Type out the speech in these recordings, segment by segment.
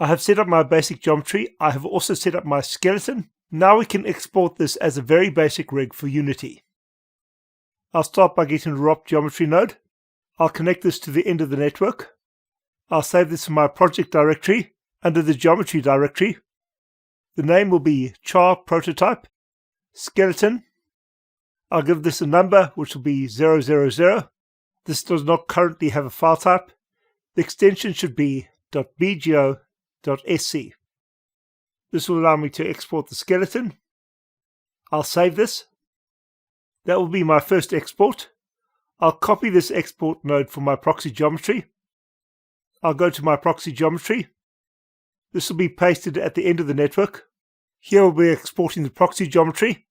I have set up my basic geometry. I have also set up my skeleton. Now we can export this as a very basic rig for Unity. I'll start by getting a ROP geometry node. I'll connect this to the end of the network. I'll save this in my project directory under the geometry directory. The name will be char prototype skeleton. I'll give this a number which will be 000. This does not currently have a file type. The extension should be .bgo.sc. This will allow me to export the skeleton. I'll save this. That will be my first export. I'll copy this export node from my proxy geometry. I'll go to my proxy geometry. This will be pasted at the end of the network. Here we'll be exporting the proxy geometry.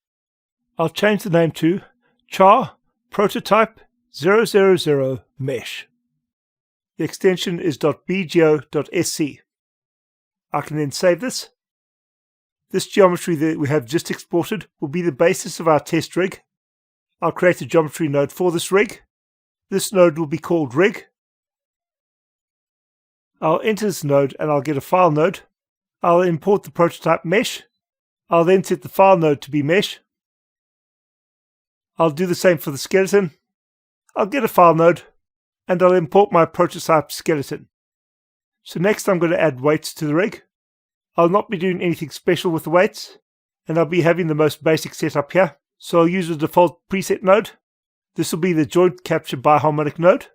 I'll change the name to char prototype 000 mesh. The extension is .bgo.sc. I can then save this. This geometry that we have just exported will be the basis of our test rig. I'll create a geometry node for this rig. This node will be called rig. I'll enter this node and I'll get a file node. I'll import the prototype mesh. I'll then set the file node to be mesh. I'll do the same for the skeleton. I'll get a file node and I'll import my prototype skeleton. So next I'm going to add weights to the rig. I'll not be doing anything special with the weights, and I'll be having the most basic setup here. So I'll use the default preset node. This will be the joint capture biharmonic node.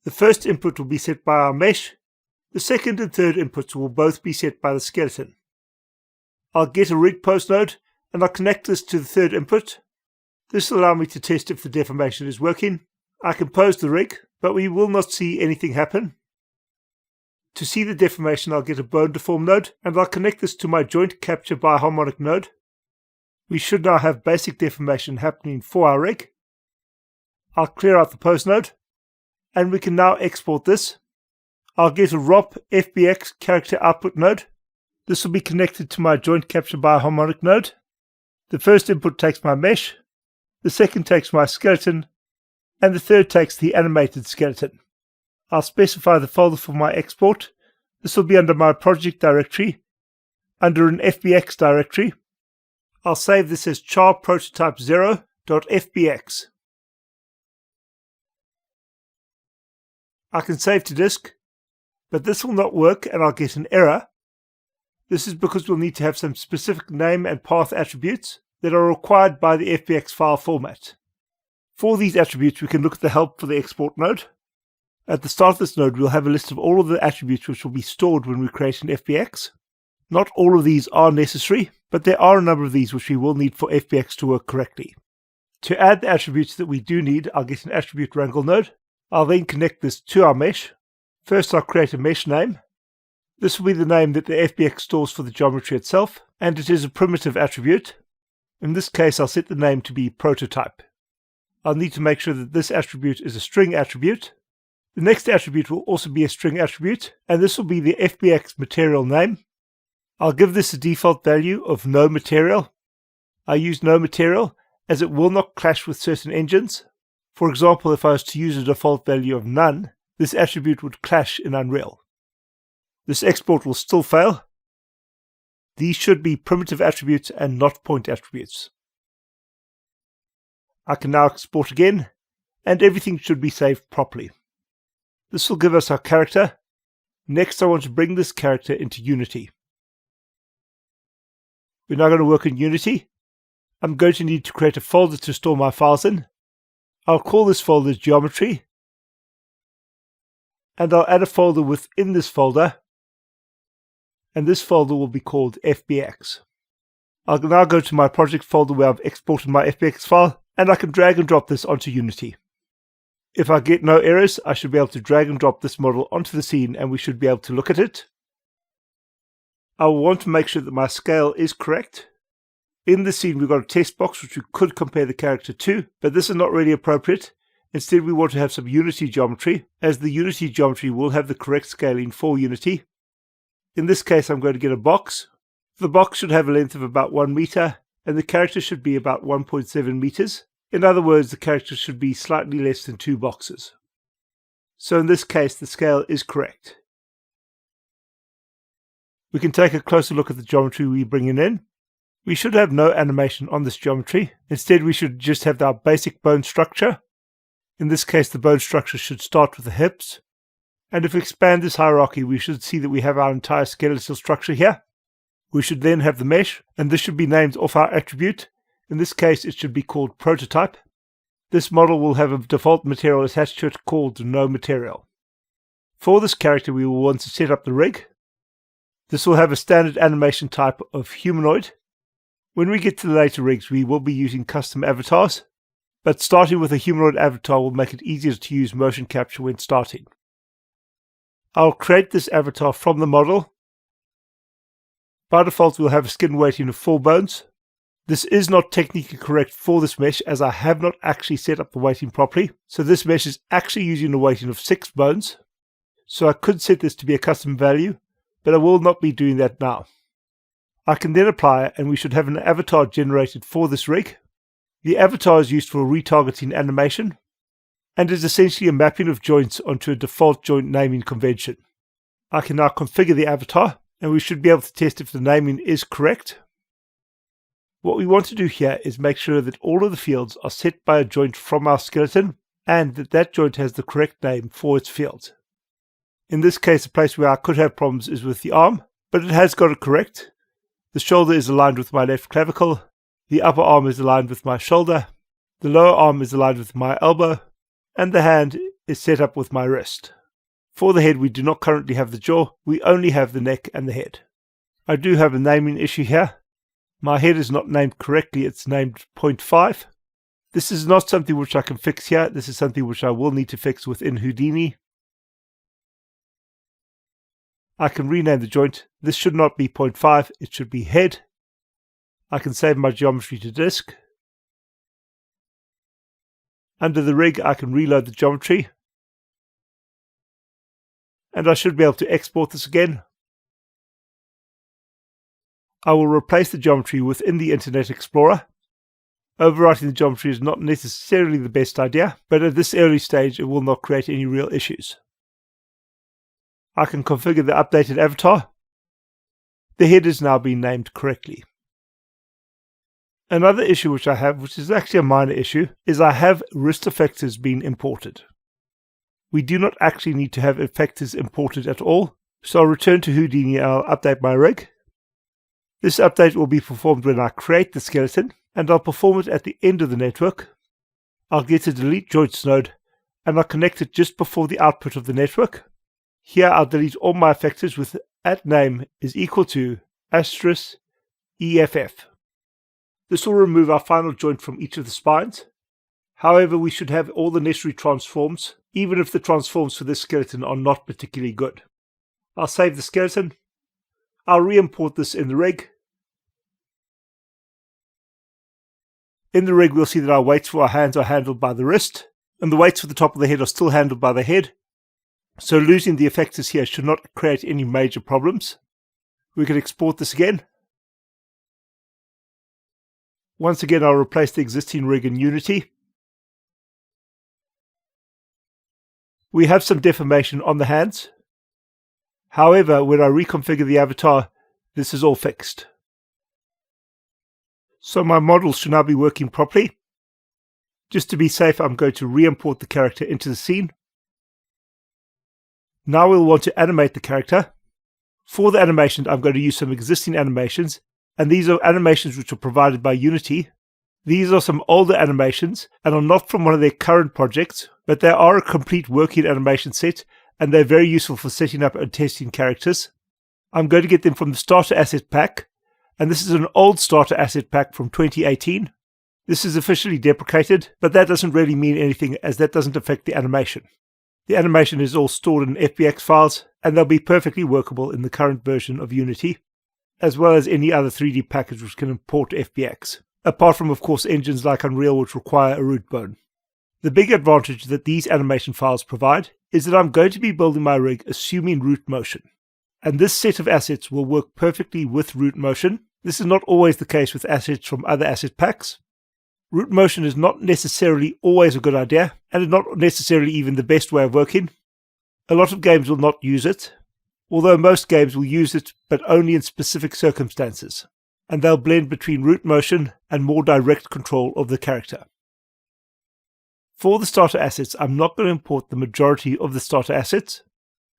The first input will be set by our mesh. The second and third inputs will both be set by the skeleton. I'll get a rig post node and I'll connect this to the third input. This will allow me to test if the deformation is working. I can pose the rig, but we will not see anything happen. To see the deformation, I'll get a bone deform node and I'll connect this to my joint capture biharmonic node. We should now have basic deformation happening for our rig. I'll clear out the pose node and we can now export this. I'll get a ROP FBX character output node. This will be connected to my joint capture biharmonic node. The first input takes my mesh, the second takes my skeleton, and the third takes the animated skeleton. I'll specify the folder for my export. This will be under my project directory, under an FBX directory. I'll save this as char prototype 0.fbx. I can save to disk, but this will not work and I'll get an error. This is because we'll need to have some specific name and path attributes that are required by the FBX file format. For these attributes, we can look at the help for the export node. At the start of this node, we'll have a list of all of the attributes which will be stored when we create an FBX. Not all of these are necessary, but there are a number of these which we will need for FBX to work correctly. To add the attributes that we do need, I'll get an attribute wrangle node. I'll then connect this to our mesh. First, I'll create a mesh name. This will be the name that the FBX stores for the geometry itself, and it is a primitive attribute. In this case, I'll set the name to be prototype. I'll need to make sure that this attribute is a string attribute. The next attribute will also be a string attribute, and this will be the FBX material name. I'll give this a default value of no material. I use no material as it will not clash with certain engines. For example, if I was to use a default value of none, this attribute would clash in Unreal. This export will still fail. These should be primitive attributes and not point attributes. I can now export again, and everything should be saved properly. This will give us our character. Next, I want to bring this character into Unity. We're now going to work in Unity. I'm going to need to create a folder to store my files in. I'll call this folder Geometry, and I'll add a folder within this folder, and this folder will be called FBX. I'll now go to my project folder where I've exported my FBX file, and I can drag and drop this onto Unity. If I get no errors, I should be able to drag and drop this model onto the scene and we should be able to look at it. I will want to make sure that my scale is correct. In the scene, we've got a test box which we could compare the character to, but this is not really appropriate. Instead, we want to have some Unity geometry, as the Unity geometry will have the correct scaling for Unity. In this case, I'm going to get a box. The box should have a length of about 1 meter, and the character should be about 1.7 meters. In other words, the character should be slightly less than 2 boxes. So in this case, the scale is correct. We can take a closer look at the geometry we're bringing in. We should have no animation on this geometry. Instead, we should just have our basic bone structure. In this case, the bone structure should start with the hips. And if we expand this hierarchy, we should see that we have our entire skeletal structure here. We should then have the mesh, and this should be named off our attribute. In this case, it should be called prototype. This model will have a default material attached to it called no material. For this character, we will want to set up the rig. This will have a standard animation type of humanoid. When we get to the later rigs, we will be using custom avatars, but starting with a humanoid avatar will make it easier to use motion capture when starting. I'll create this avatar from the model. By default, we'll have a skin weighting of 4 bones. This is not technically correct for this mesh, as I have not actually set up the weighting properly. So this mesh is actually using a weighting of 6 bones. So I could set this to be a custom value, but I will not be doing that now. I can then apply it, and we should have an avatar generated for this rig. The avatar is used for retargeting animation, and is essentially a mapping of joints onto a default joint naming convention. I can now configure the avatar, and we should be able to test if the naming is correct. What we want to do here is make sure that all of the fields are set by a joint from our skeleton, and that that joint has the correct name for its field. In this case, the place where I could have problems is with the arm, but it has got it correct. The shoulder is aligned with my left clavicle, the upper arm is aligned with my shoulder, the lower arm is aligned with my elbow, and the hand is set up with my wrist. For the head, we do not currently have the jaw, we only have the neck and the head. I do have a naming issue here. My head is not named correctly, it's named 0.5. This is not something which I can fix here, this is something which I will need to fix within Houdini. I can rename the joint. This should not be 0.5, it should be head. I can save my geometry to disk. Under the rig, I can reload the geometry. And I should be able to export this again. I will replace the geometry within the Internet Explorer. Overwriting the geometry is not necessarily the best idea, but at this early stage it will not create any real issues. I can configure the updated avatar. The head is now being named correctly. Another issue which I have, which is actually a minor issue, is I have wrist effectors being imported. We do not actually need to have effectors imported at all, so I'll return to Houdini and I'll update my rig. This update will be performed when I create the skeleton, and I'll perform it at the end of the network. I'll get a delete joints node, and I'll connect it just before the output of the network. Here I'll delete all my effectors with @name is equal to *EFF. This will remove our final joint from each of the spines. However, we should have all the necessary transforms, even if the transforms for this skeleton are not particularly good. I'll save the skeleton. I'll re-import this in the rig. In the rig, we'll see that our weights for our hands are handled by the wrist, and the weights for the top of the head are still handled by the head. So losing the effectors here should not create any major problems. We can export this again. Once again, I'll replace the existing rig in Unity. We have some deformation on the hands. However, when I reconfigure the avatar, this is all fixed. So my model should now be working properly. Just to be safe, I'm going to re-import the character into the scene. Now we'll want to animate the character. For the animation, I'm going to use some existing animations, and these are animations which are provided by Unity. These are some older animations, and are not from one of their current projects, but they are a complete working animation set, and they're very useful for setting up and testing characters. I'm going to get them from the starter asset pack, and this is an old starter asset pack from 2018. This is officially deprecated, but that doesn't really mean anything, as that doesn't affect the animation. The animation is all stored in FBX files, and they'll be perfectly workable in the current version of Unity, as well as any other 3D package which can import FBX, apart from of course engines like Unreal which require a root bone. The big advantage that these animation files provide is that I'm going to be building my rig assuming root motion, and this set of assets will work perfectly with root motion. This is not always the case with assets from other asset packs. Root motion is not necessarily always a good idea, and is not necessarily even the best way of working. A lot of games will not use it. although most games will use it but only in specific circumstances, and they'll blend between root motion and more direct control of the character. For the starter assets, I'm not going to import the majority of the starter assets,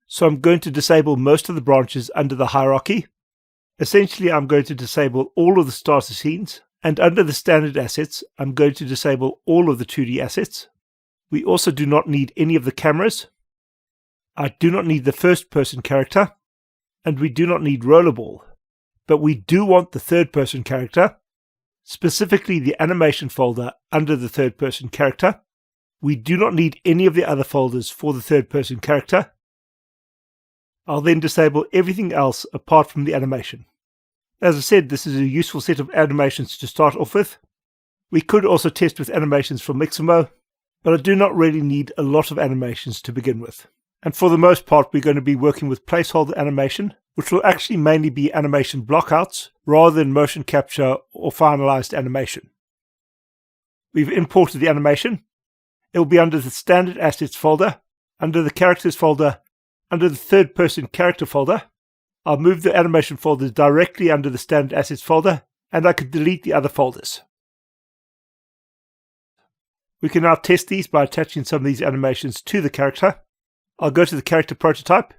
so I'm going to disable most of the branches under the hierarchy. Essentially, I'm going to disable all of the starter scenes, and under the standard assets, I'm going to disable all of the 2D assets. We also do not need any of the cameras. I do not need the first-person character, and we do not need rollerball, but we do want the third-person character, specifically the animation folder under the third-person character. We do not need any of the other folders for the third-person character. I'll then disable everything else apart from the animation. As I said, this is a useful set of animations to start off with. We could also test with animations from Mixamo, but I do not really need a lot of animations to begin with. And for the most part, we're going to be working with placeholder animation, which will actually mainly be animation blockouts rather than motion capture or finalized animation. We've imported the animation. It will be under the standard assets folder, under the characters folder, under the third person character folder. I'll move the animation folder directly under the standard assets folder, and I could delete the other folders. We can now test these by attaching some of these animations to the character. I'll go to the character prototype.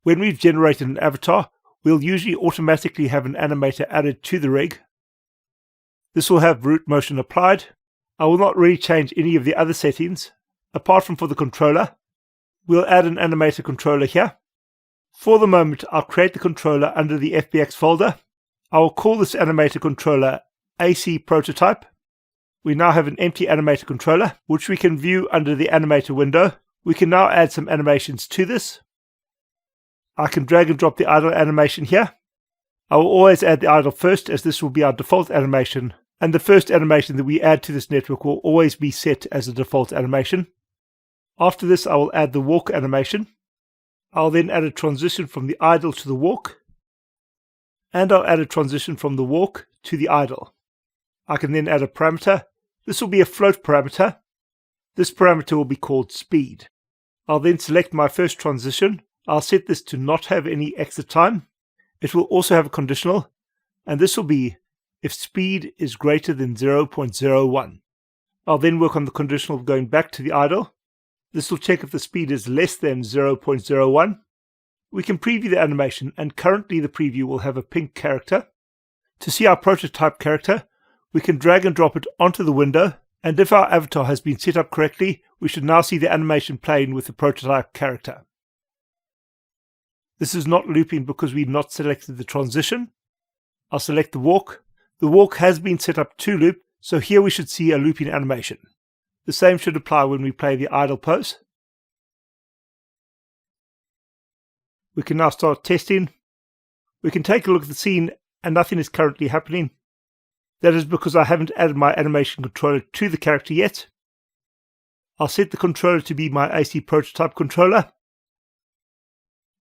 When we've generated an avatar, we'll usually automatically have an animator added to the rig. This will have root motion applied. I will not really change any of the other settings, apart from for the controller. We'll add an animator controller here. For the moment, I'll create the controller under the FBX folder. I will call this animator controller AC Prototype. We now have an empty animator controller, which we can view under the animator window. We can now add some animations to this. I can drag and drop the idle animation here. I will always add the idle first, as this will be our default animation, and the first animation that we add to this network will always be set as a default animation. After this, I will add the walk animation. I'll then add a transition from the idle to the walk, and I'll add a transition from the walk to the idle. I can then add a parameter. This will be a float parameter. This parameter will be called speed. I'll then select my first transition. I'll set this to not have any exit time. It will also have a conditional, and this will be if speed is greater than 0.01. I'll then work on the conditional going back to the idle. This will check if the speed is less than 0.01. We can preview the animation, and currently the preview will have a pink character. To see our prototype character, we can drag and drop it onto the window, and if our avatar has been set up correctly, we should now see the animation playing with the prototype character. This is not looping because we've not selected the transition. I'll select the walk. The walk has been set up to loop, so here we should see a looping animation. The same should apply when we play the idle pose. We can now start testing. We can take a look at the scene and nothing is currently happening. That is because I haven't added my animation controller to the character yet. I'll set the controller to be my AC Prototype controller.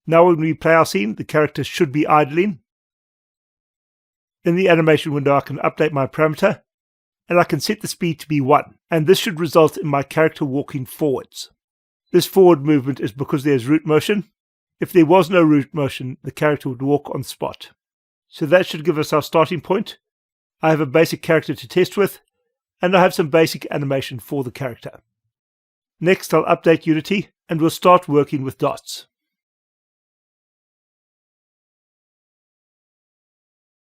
Now when we play our scene, the character should be idling. In the animation window, I can update my parameter, and I can set the speed to be 1, and this should result in my character walking forwards. This forward movement is because there's root motion. If there was no root motion, the character would walk on the spot. So that should give us our starting point. I have a basic character to test with, and I have some basic animation for the character. Next, I'll update Unity, and we'll start working with dots.